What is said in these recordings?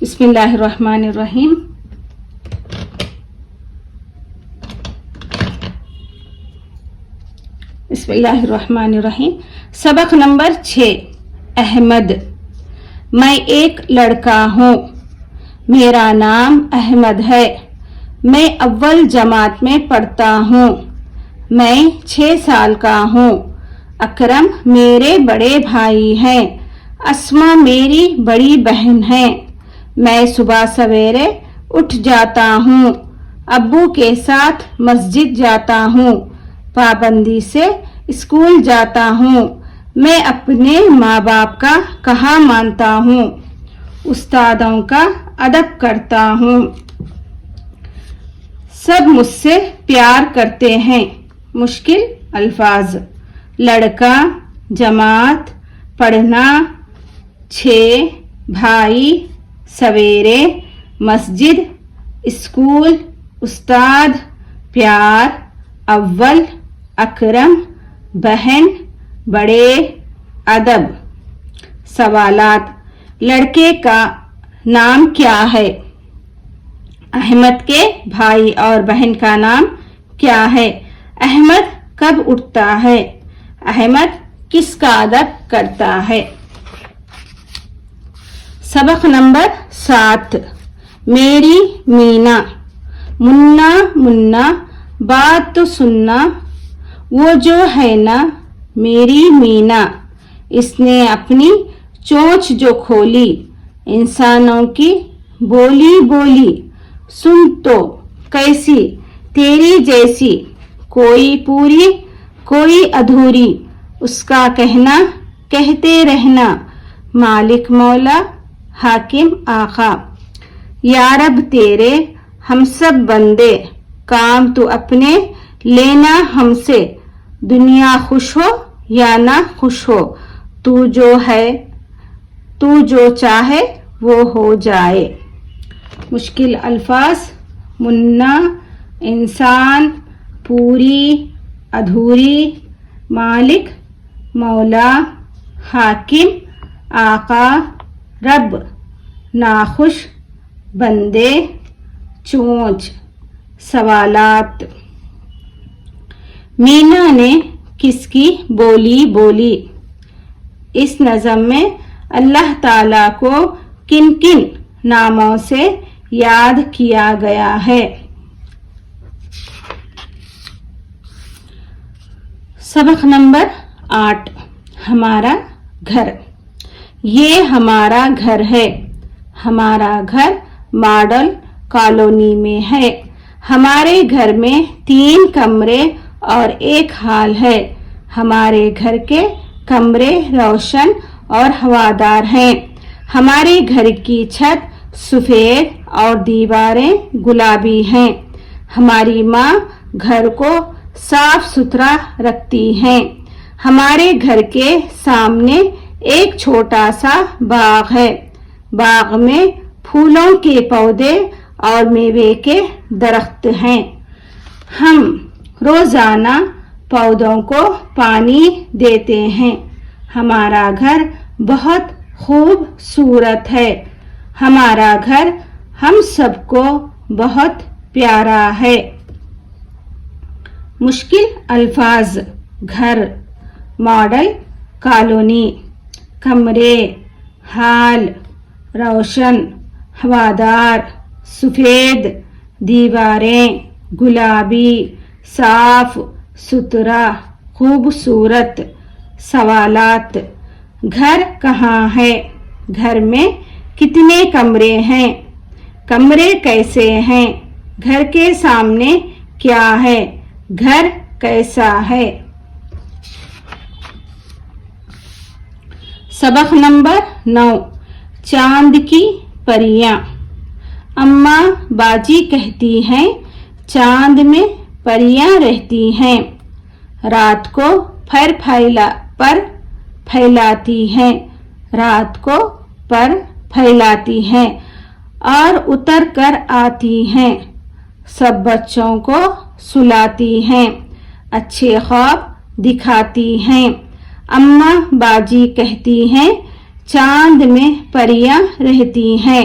بسم اللہ الرحمن الرحیم. بسم اللہ الرحمن الرحیم. سبق نمبر 6. احمد. میں ایک لڑکا ہوں. میرا نام احمد ہے. میں اول جماعت میں پڑھتا ہوں. میں 6 سال کا ہوں. اکرم میرے بڑے بھائی ہیں. اسما میری بڑی بہن ہے. میں صبح سویرے اٹھ جاتا ہوں. ابو کے ساتھ مسجد جاتا ہوں. پابندی سے اسکول جاتا ہوں. میں اپنے ماں باپ کا کہا مانتا ہوں. استادوں کا ادب کرتا ہوں. سب مجھ سے پیار کرتے ہیں. مشکل الفاظ: لڑکا، جماعت، پڑھنا، 6 بھائی، سویرے، مسجد، اسکول، استاد، پیار، اول، اکرم، بہن، بڑے، ادب. سوالات: لڑکے کا نام کیا ہے؟ احمد کے بھائی اور بہن کا نام کیا ہے؟ احمد کب اٹھتا ہے؟ احمد کس کا ادب کرتا ہے؟ سبق نمبر 7. میری مینا. منا منا بات تو سننا، وہ جو ہے نا میری مینا، اس نے اپنی چونچ جو کھولی، انسانوں کی بولی بولی. سن تو کیسی تیری جیسی، کوئی پوری کوئی ادھوری، اس کا کہنا کہتے رہنا. مالک مولا حاکم آقا. یا رب تیرے ہم سب بندے، کام تو اپنے لینا ہم سے. دنیا خوش ہو یا نہ خوش ہو، تو جو چاہے وہ ہو جائے. مشکل الفاظ: منا، انسان، پوری، ادھوری، مالک، مولا، حاکم، آقا، رب، ناخوش، بندے، چونچ. سوالات: مینا نے کس کی بولی بولی؟ اس نظم میں اللہ تعالیٰ کو کن کن ناموں سے یاد کیا گیا ہے؟ سبق نمبر 8. ہمارا گھر. یہ ہمارا گھر ہے. ہمارا گھر ماڈل کالونی میں ہے. ہمارے گھر میں 3 کمرے اور 1 ہال ہے. ہمارے گھر کے کمرے روشن اور ہوادار ہیں. ہمارے گھر کی چھت سفید اور دیواریں گلابی ہیں. ہماری ماں گھر کو صاف ستھرا رکھتی ہیں. ہمارے گھر کے سامنے ایک چھوٹا سا باغ ہے. باغ میں پھولوں کے پودے اور میوے کے درخت ہیں. ہم روزانہ پودوں کو پانی دیتے ہیں. ہمارا گھر بہت خوبصورت ہے. ہمارا گھر ہم سب کو بہت پیارا ہے. مشکل الفاظ: گھر، ماڈل کالونی، کمرے، ہال، روشن، ہوادار، سفید، دیواریں، گلابی، صاف ستھرا، خوبصورت. سوالات: گھر کہاں ہے؟ گھر میں کتنے کمرے ہیں؟ کمرے کیسے ہیں؟ گھر کے سامنے کیا ہے؟ گھر کیسا ہے؟ سبق نمبر 9. چاند کی پریاں. اماں باجی کہتی ہیں چاند میں پریاں رہتی ہیں. رات کو پر پھیلاتی ہیں. رات کو پر پھیلاتی ہیں اور اتر کر آتی ہیں. سب بچوں کو سلاتی ہیں. اچھے خواب دکھاتی ہیں. اماں باجی کہتی ہیں چاند میں پریاں رہتی ہیں.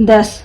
10,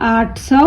800,